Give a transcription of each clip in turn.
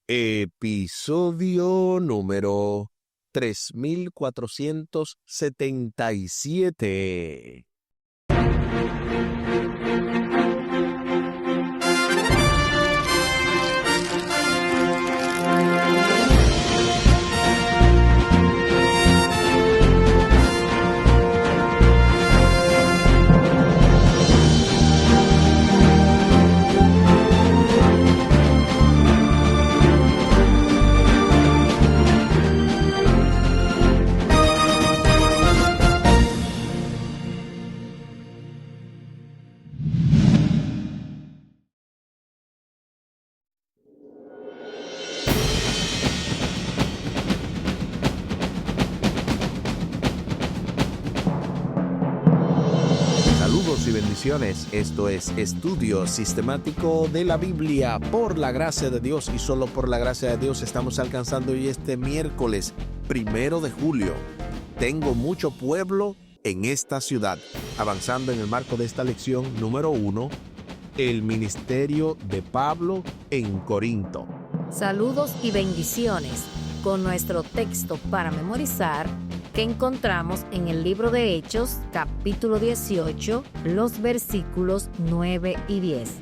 Episodio número 3477. Saludos y bendiciones. Esto es Estudio Sistemático de la Biblia. Por la gracia de Dios y solo por la gracia de Dios estamos alcanzando hoy este miércoles 1 de julio. Tengo mucho pueblo en esta ciudad. Avanzando en el marco de esta lección número 1, el ministerio de Pablo en Corinto. Saludos y bendiciones con nuestro texto para memorizar que encontramos en el libro de Hechos, capítulo 18, los versículos 9 y 10.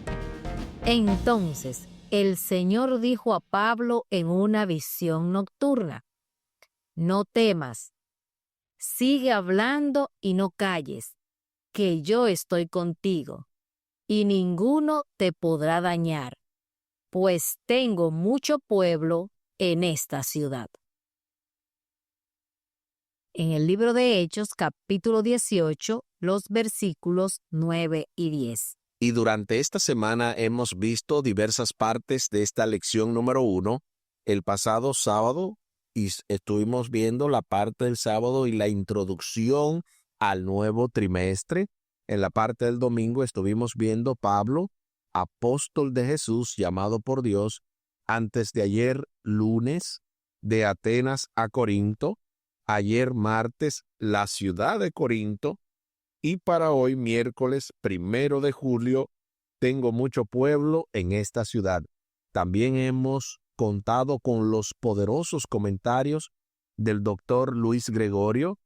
Entonces, el Señor dijo a Pablo en una visión nocturna: No temas, sigue hablando y no calles, que yo estoy contigo, y ninguno te podrá dañar, pues tengo mucho pueblo en esta ciudad. En el libro de Hechos, capítulo 18, los versículos 9 y 10. Y durante esta semana hemos visto diversas partes de esta lección número 1. El pasado sábado estuvimos viendo la parte del sábado y la introducción al nuevo trimestre. En la parte del domingo estuvimos viendo Pablo, apóstol de Jesús, llamado por Dios, antes de ayer lunes, de Atenas a Corinto. Ayer martes, la ciudad de Corinto, y para hoy miércoles 1 de julio, tengo mucho pueblo en esta ciudad. También hemos contado con los poderosos comentarios del doctor Luis Gregorio,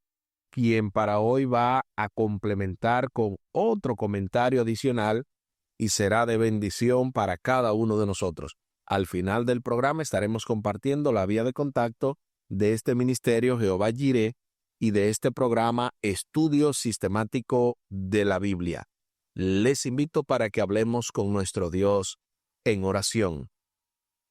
quien para hoy va a complementar con otro comentario adicional y será de bendición para cada uno de nosotros. Al final del programa estaremos compartiendo la vía de contacto de este ministerio Jehová Jireh y de este programa Estudio Sistemático de la Biblia. Les invito para que hablemos con nuestro Dios en oración.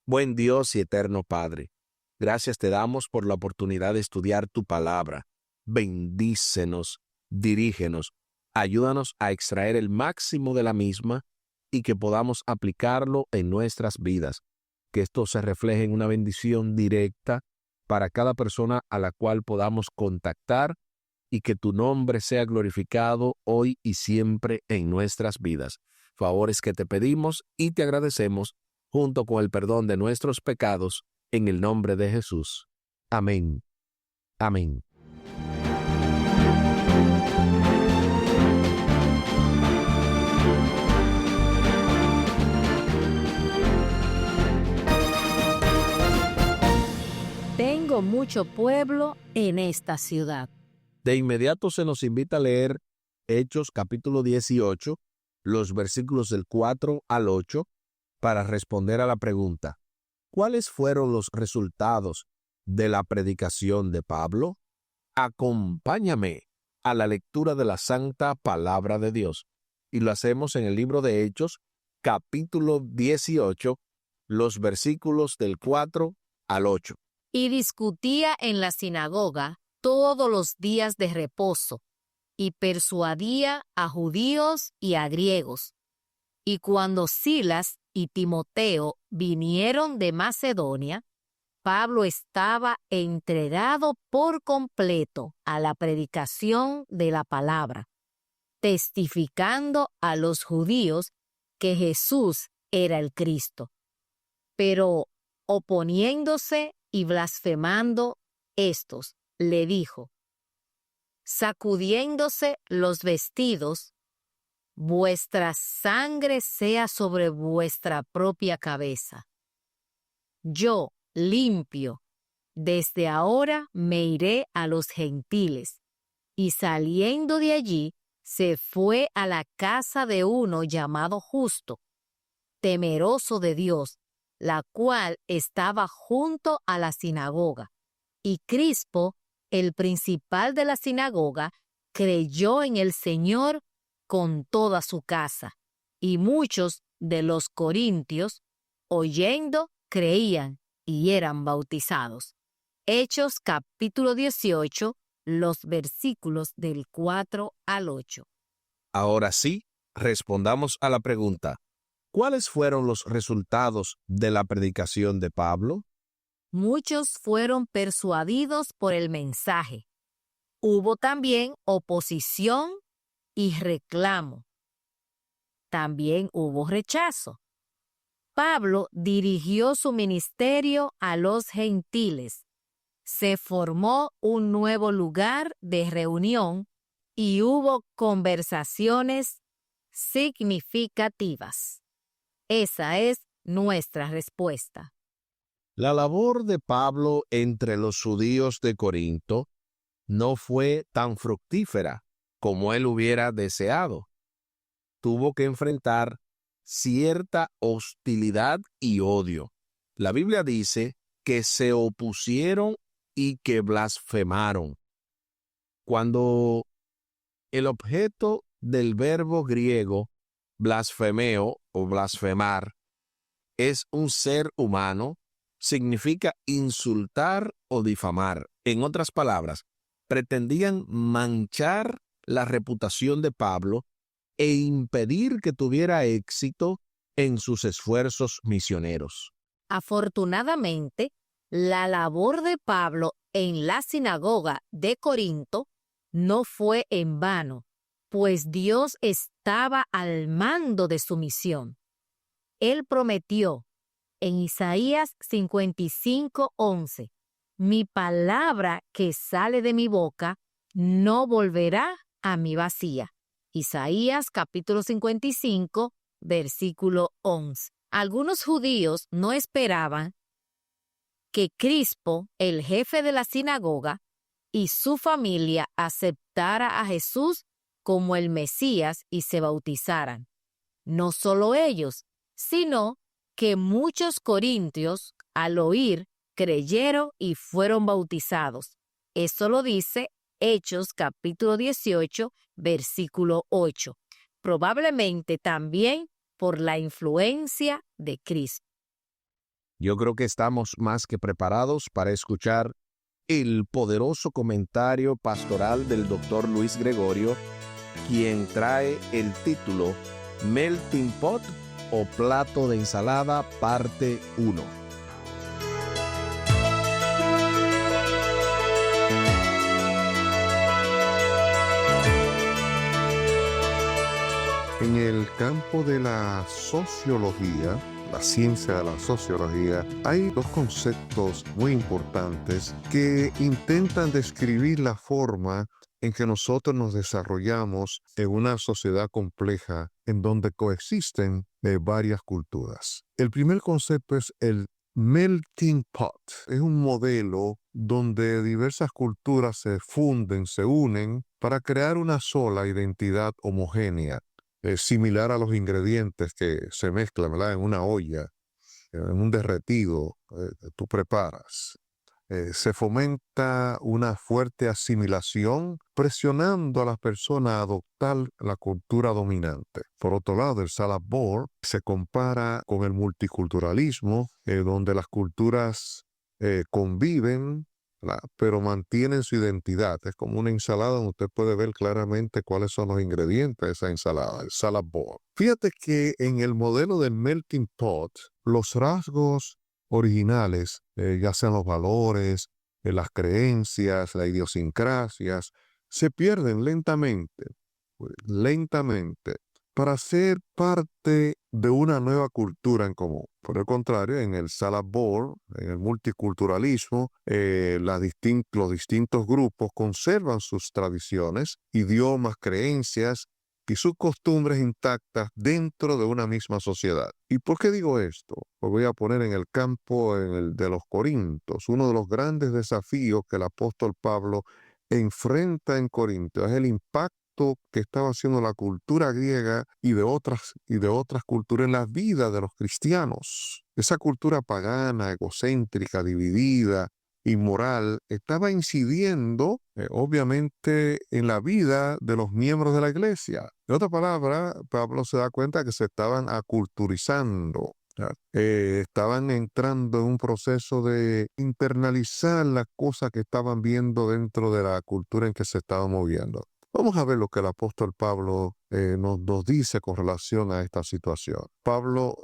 Buen Dios y eterno Padre, gracias te damos por la oportunidad de estudiar tu palabra. Bendícenos, dirígenos, ayúdanos a extraer el máximo de la misma y que podamos aplicarlo en nuestras vidas. Que esto se refleje en una bendición directa para cada persona a la cual podamos contactar y que tu nombre sea glorificado hoy y siempre en nuestras vidas. Favores que te pedimos y te agradecemos junto con el perdón de nuestros pecados en el nombre de Jesús. Amén. Amén. Tengo mucho pueblo en esta ciudad. De inmediato se nos invita a leer Hechos capítulo 18, los versículos del 4 al 8, para responder a la pregunta: ¿cuáles fueron los resultados de la predicación de Pablo? Acompáñame a la lectura de la santa palabra de Dios. Y lo hacemos en el libro de Hechos, capítulo 18, los versículos del 4 al 8. Y discutía en la sinagoga todos los días de reposo, y persuadía a judíos y a griegos. Y cuando Silas y Timoteo vinieron de Macedonia, Pablo estaba entregado por completo a la predicación de la palabra, testificando a los judíos que Jesús era el Cristo. Pero oponiéndose y blasfemando estos, le dijo, sacudiéndose los vestidos: vuestra sangre sea sobre vuestra propia cabeza. yo, limpio, desde ahora me iré a los gentiles. Y saliendo de allí, se fue a la casa de uno llamado Justo, temeroso de Dios, la cual estaba junto a la sinagoga. Y Crispo, el principal de la sinagoga, creyó en el Señor con toda su casa. Y muchos de los corintios, oyendo, creían y eran bautizados. Hechos capítulo 18, los versículos del 4 al 8. Ahora sí, respondamos a la pregunta: ¿cuáles fueron los resultados de la predicación de Pablo? Muchos fueron persuadidos por el mensaje. Hubo también oposición y reclamo. También hubo rechazo. Pablo dirigió su ministerio a los gentiles. Se formó un nuevo lugar de reunión y hubo conversaciones significativas. Esa es nuestra respuesta. La labor de Pablo entre los judíos de Corinto no fue tan fructífera como él hubiera deseado. Tuvo que enfrentar cierta hostilidad y odio. La Biblia dice que se opusieron y que blasfemaron. Cuando el objeto del verbo griego blasfemeo o blasfemar es un ser humano, significa insultar o difamar. En otras palabras, pretendían manchar la reputación de Pablo e impedir que tuviera éxito en sus esfuerzos misioneros. Afortunadamente, la labor de Pablo en la sinagoga de Corinto no fue en vano, pues Dios estaba al mando de su misión. Él prometió en Isaías 55:11, mi palabra que sale de mi boca no volverá a mí vacía. Isaías capítulo 55, versículo 11. Algunos judíos no esperaban que Crispo, el jefe de la sinagoga, y su familia aceptara a Jesús como el Mesías y se bautizaran. No solo ellos, sino que muchos corintios, al oír, creyeron y fueron bautizados. Eso lo dice Hechos capítulo 18, versículo 8. Probablemente también por la influencia de Cristo. Yo creo que estamos más que preparados para escuchar el poderoso comentario pastoral del Dr. Luis Gregorio, quien trae el título Melting Pot o Plato de Ensalada, parte 1. En el campo de la sociología, la ciencia de la sociología, hay dos conceptos muy importantes que intentan describir la forma en que nosotros nos desarrollamos en una sociedad compleja en donde coexisten varias culturas. El primer concepto es el melting pot. Es un modelo donde diversas culturas se funden, se unen para crear una sola identidad homogénea, similar a los ingredientes que se mezclan, ¿verdad?, en una olla, en un derretido, tú preparas. Se fomenta una fuerte asimilación, presionando a las personas a adoptar la cultura dominante. Por otro lado, el salad bowl se compara con el multiculturalismo, donde las culturas conviven, pero mantienen su identidad. Es como una ensalada donde usted puede ver claramente cuáles son los ingredientes de esa ensalada, el salad bowl. Fíjate que en el modelo del melting pot, los rasgos originales, ya sean los valores, las creencias, las idiosincrasias, se pierden lentamente, para ser parte de una nueva cultura en común. Por el contrario, en el salad bowl, en el multiculturalismo, los distintos grupos conservan sus tradiciones, idiomas, creencias y sus costumbres intactas dentro de una misma sociedad. ¿Y por qué digo esto? Lo voy a poner en el campo de los Corintios. Uno de los grandes desafíos que el apóstol Pablo enfrenta en Corinto es el impacto que estaba haciendo la cultura griega y de otras culturas en la vida de los cristianos. Esa cultura pagana, egocéntrica, dividida, inmoral, estaba incidiendo obviamente en la vida de los miembros de la iglesia. De otra palabra, Pablo se da cuenta que se estaban aculturizando. Estaban entrando en un proceso de internalizar las cosas que estaban viendo dentro de la cultura en que se estaban moviendo. Vamos a ver lo que el apóstol Pablo nos dice con relación a esta situación. Pablo,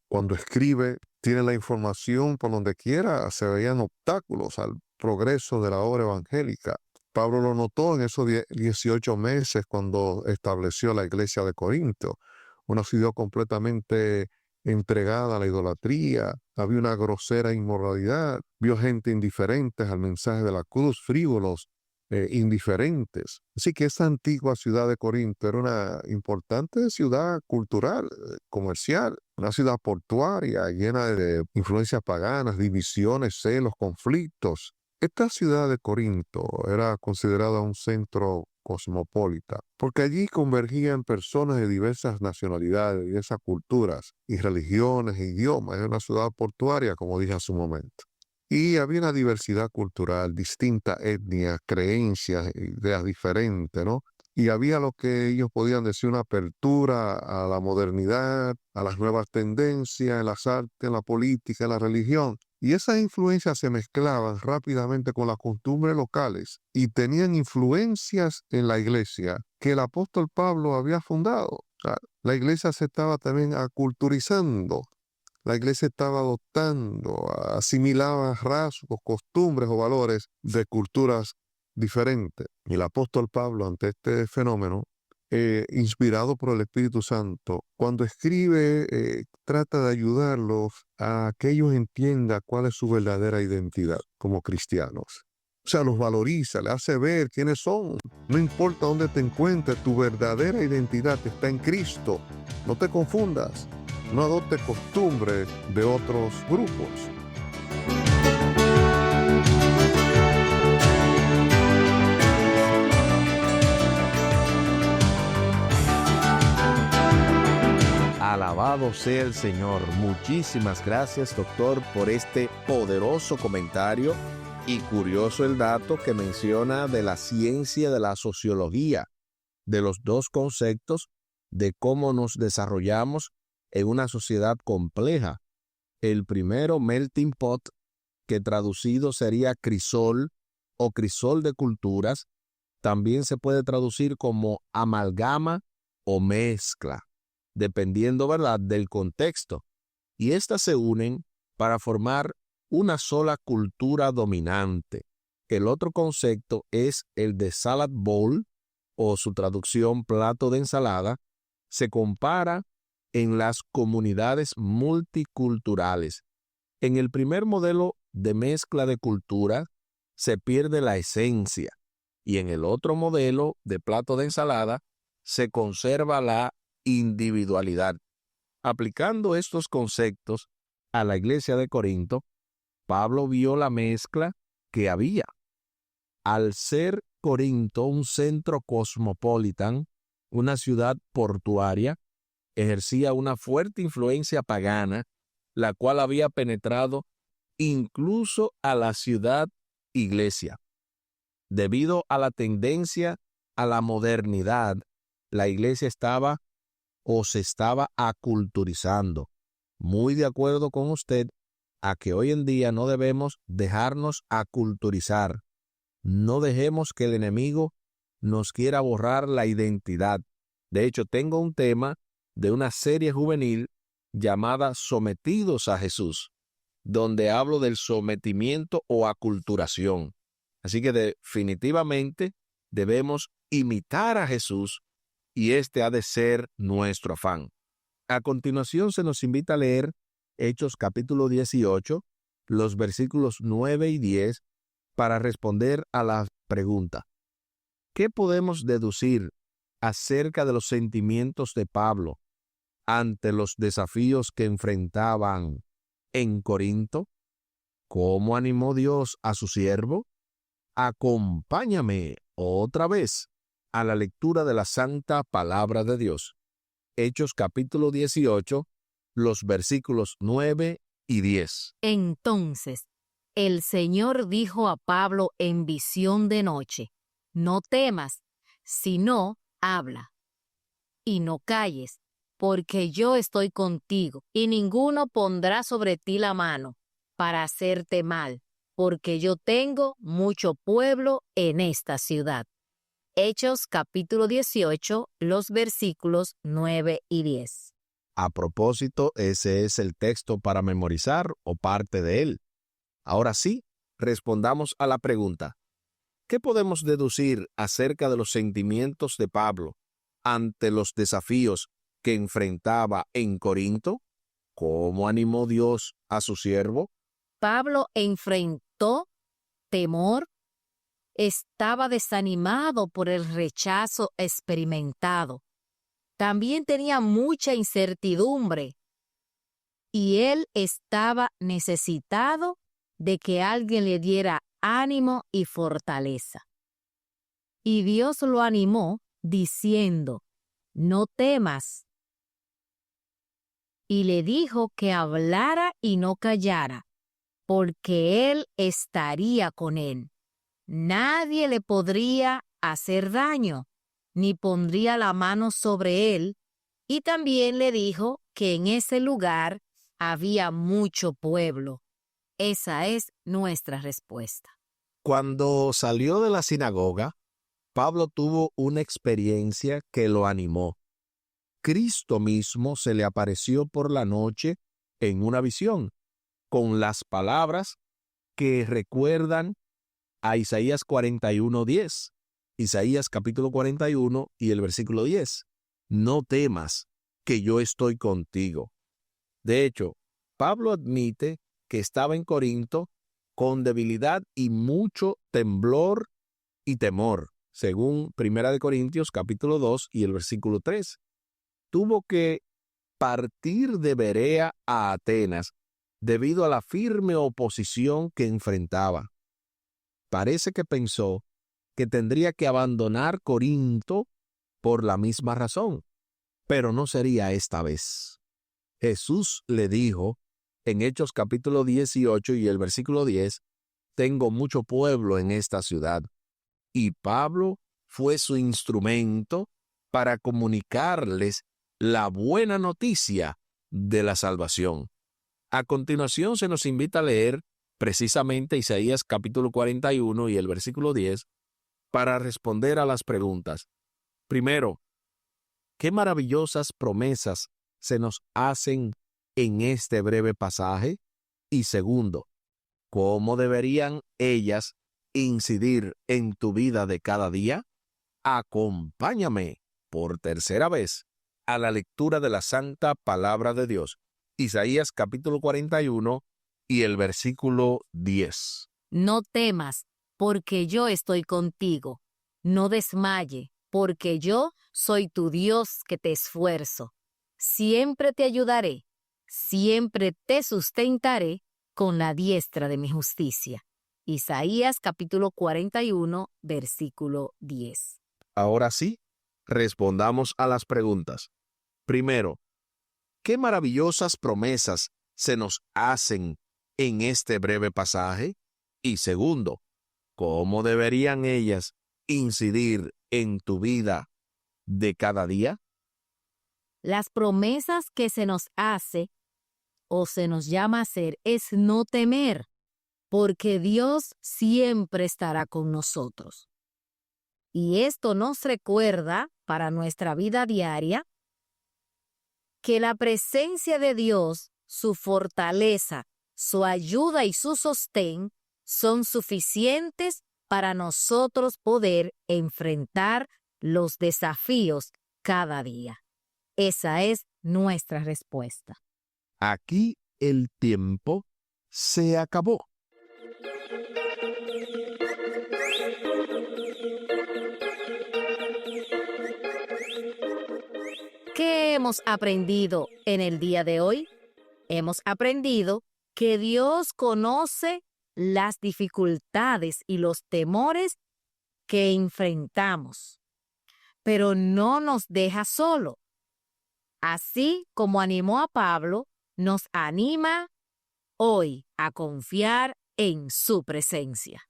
cuando escribe, tiene la información por donde quiera, se veían obstáculos al progreso de la obra evangélica. Pablo lo notó en esos 18 meses cuando estableció la iglesia de Corinto, una ciudad completamente entregada a la idolatría, había una grosera inmoralidad, vio gente indiferente al mensaje de la cruz, frívolos, indiferentes. Así que esa antigua ciudad de Corinto era una importante ciudad cultural, comercial, una ciudad portuaria llena de influencias paganas, divisiones, celos, conflictos. Esta ciudad de Corinto era considerada un centro cosmopolita, porque allí convergían personas de diversas nacionalidades, diversas culturas y religiones e idiomas. Era una ciudad portuaria, como dije hace un momento. Y había una diversidad cultural, distintas etnias, creencias, ideas diferentes, ¿no? Y había lo que ellos podían decir una apertura a la modernidad, a las nuevas tendencias en las artes, en la política, en la religión. Y esas influencias se mezclaban rápidamente con las costumbres locales y tenían influencias en la iglesia que el apóstol Pablo había fundado. O sea, la iglesia se estaba también aculturizando. La iglesia estaba adoptando, asimilaba rasgos, costumbres o valores de culturas diferentes. Y el apóstol Pablo, ante este fenómeno, inspirado por el Espíritu Santo, cuando escribe, trata de ayudarlos a que ellos entiendan cuál es su verdadera identidad como cristianos. O sea, los valoriza, le hace ver quiénes son. No importa dónde te encuentres, tu verdadera identidad está en Cristo. No te confundas. No adopte costumbres de otros grupos. Alabado sea el Señor. Muchísimas gracias, doctor, por este poderoso comentario y curioso el dato que menciona de la ciencia de la sociología, de los dos conceptos de cómo nos desarrollamos en una sociedad compleja. El primero, melting pot, que traducido sería crisol o crisol de culturas, también se puede traducir como amalgama o mezcla, dependiendo, ¿verdad?, del contexto. Y estas se unen para formar una sola cultura dominante. El otro concepto es el de salad bowl, o su traducción plato de ensalada. Se compara en las comunidades multiculturales. En el primer modelo de mezcla de cultura se pierde la esencia y en el otro modelo de plato de ensalada se conserva la individualidad. Aplicando estos conceptos a la iglesia de Corinto, Pablo vio la mezcla que había. Al ser Corinto un centro cosmopolitan, una ciudad portuaria, ejercía una fuerte influencia pagana, la cual había penetrado incluso a la ciudad iglesia. Debido a la tendencia a la modernidad, la iglesia estaba o se estaba aculturizando. Muy de acuerdo con usted a que hoy en día no debemos dejarnos aculturizar. No dejemos que el enemigo nos quiera borrar la identidad. De hecho, tengo un tema de una serie juvenil llamada Sometidos a Jesús, donde hablo del sometimiento o aculturación. Así que definitivamente debemos imitar a Jesús y este ha de ser nuestro afán. A continuación se nos invita a leer Hechos capítulo 18, los versículos 9 y 10 para responder a la pregunta: ¿qué podemos deducir acerca de los sentimientos de Pablo ante los desafíos que enfrentaban en Corinto? ¿Cómo animó Dios a su siervo? Acompáñame otra vez a la lectura de la Santa Palabra de Dios. Hechos capítulo 18, los versículos 9 y 10. Entonces, el Señor dijo a Pablo en visión de noche: no temas, sino habla, y no calles, porque yo estoy contigo, y ninguno pondrá sobre ti la mano para hacerte mal, porque yo tengo mucho pueblo en esta ciudad. Hechos capítulo 18, los versículos 9 y 10. A propósito, ese es el texto para memorizar o parte de él. Ahora sí, respondamos a la pregunta: ¿qué podemos deducir acerca de los sentimientos de Pablo ante los desafíos que enfrentaba en Corinto? ¿Cómo animó Dios a su siervo? Pablo enfrentó temor, estaba desanimado por el rechazo experimentado. También tenía mucha incertidumbre y él estaba necesitado de que alguien le diera ánimo y fortaleza. Y Dios lo animó diciendo: no temas. Y le dijo que hablara y no callara, porque él estaría con él. Nadie le podría hacer daño, ni pondría la mano sobre él. Y también le dijo que en ese lugar había mucho pueblo. Esa es nuestra respuesta. Cuando salió de la sinagoga, Pablo tuvo una experiencia que lo animó. Cristo mismo se le apareció por la noche en una visión, con las palabras que recuerdan a Isaías 41:10. Isaías capítulo 41 y el versículo 10. No temas, que yo estoy contigo. De hecho, Pablo admite que estaba en Corinto con debilidad y mucho temblor y temor, según 1 Corintios capítulo 2 y el versículo 3. Tuvo que partir de Berea a Atenas debido a la firme oposición que enfrentaba. Parece que pensó que tendría que abandonar Corinto por la misma razón, pero no sería esta vez. Jesús le dijo en Hechos capítulo 18 y el versículo 10, tengo mucho pueblo en esta ciudad. Y Pablo fue su instrumento para comunicarles la buena noticia de la salvación. A continuación se nos invita a leer precisamente Isaías capítulo 41 y el versículo 10 para responder a las preguntas. Primero, ¿qué maravillosas promesas se nos hacen en este breve pasaje? Y segundo, ¿cómo deberían ellas incidir en tu vida de cada día? Acompáñame por tercera vez a la lectura de la Santa Palabra de Dios. Isaías capítulo 41 y el versículo 10. No temas, porque yo estoy contigo. No desmaye, porque yo soy tu Dios que te esfuerzo. Siempre te ayudaré, siempre te sustentaré con la diestra de mi justicia. Isaías capítulo 41, versículo 10. Ahora sí, respondamos a las preguntas. Primero, ¿qué maravillosas promesas se nos hacen en este breve pasaje? Y segundo, ¿cómo deberían ellas incidir en tu vida de cada día? Las promesas que se nos hace o se nos llama a hacer es no temer, porque Dios siempre estará con nosotros. Y esto nos recuerda para nuestra vida diaria que la presencia de Dios, su fortaleza, su ayuda y su sostén son suficientes para nosotros poder enfrentar los desafíos cada día. Esa es nuestra respuesta. Aquí el tiempo se acabó. hemos aprendido en el día de hoy? Hemos aprendido que Dios conoce las dificultades y los temores que enfrentamos, pero no nos deja solo. Así como animó a Pablo, nos anima hoy a confiar en su presencia.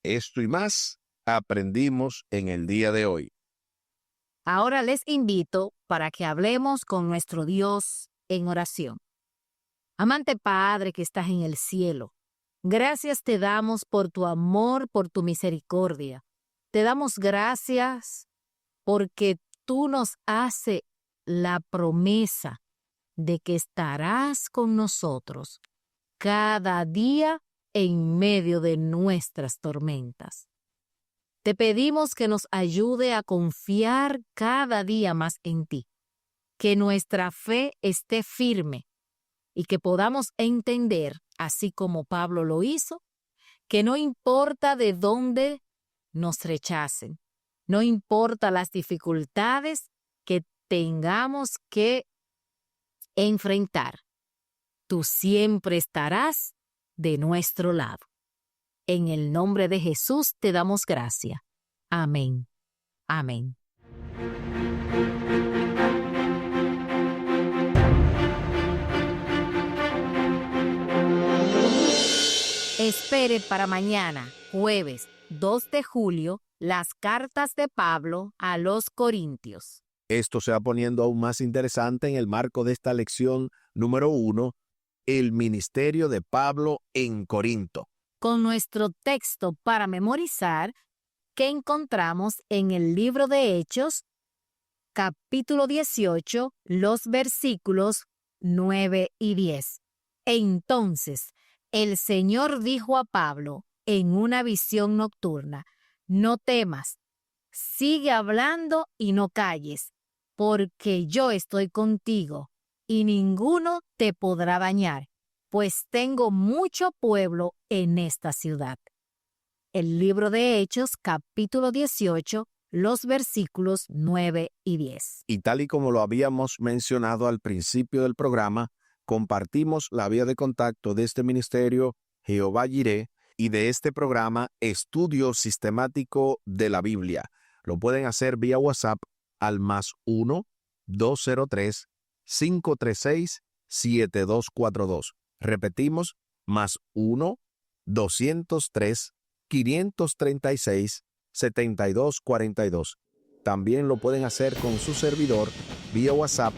Esto y más aprendimos en el día de hoy. Ahora les invito para que hablemos con nuestro Dios en oración. Amante Padre que estás en el cielo, gracias te damos por tu amor, por tu misericordia. Te damos gracias porque tú nos haces la promesa de que estarás con nosotros cada día en medio de nuestras tormentas. Te pedimos que nos ayude a confiar cada día más en ti, que nuestra fe esté firme y que podamos entender, así como Pablo lo hizo, que no importa de dónde nos rechacen, no importa las dificultades que tengamos que enfrentar, tú siempre estarás de nuestro lado. En el nombre de Jesús te damos gracias. Amén. Amén. Espere para mañana, jueves 2 de julio, las cartas de Pablo a los Corintios. Esto se va poniendo aún más interesante en el marco de esta lección número 1, el ministerio de Pablo en Corinto. Con nuestro texto para memorizar que encontramos en el libro de Hechos, capítulo 18, los versículos 9 y 10. Entonces, el Señor dijo a Pablo en una visión nocturna: no temas, sigue hablando y no calles, porque yo estoy contigo y ninguno te podrá dañar, pues tengo mucho pueblo en esta ciudad. El libro de Hechos, capítulo 18, los versículos 9 y 10. Y tal y como lo habíamos mencionado al principio del programa, compartimos la vía de contacto de este ministerio Jehová Jireh y de este programa Estudio Sistemático de la Biblia. Lo pueden hacer vía WhatsApp al +1 203 536 7242. Repetimos, +1 203 536 7242. También lo pueden hacer con su servidor vía WhatsApp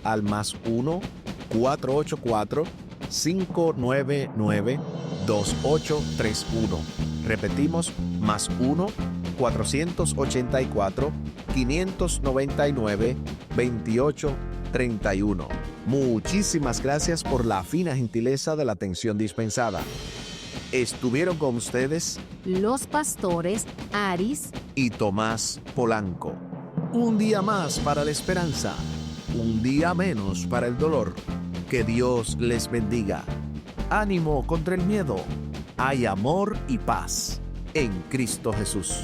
al +1 484 599 2831. Repetimos, +1 484 599 2831. Muchísimas gracias por la fina gentileza de la atención dispensada. Estuvieron con ustedes los pastores Aris y Tomás Polanco. Un día más para la esperanza, un día menos para el dolor. Que Dios les bendiga. Ánimo contra el miedo. Hay amor y paz en Cristo Jesús.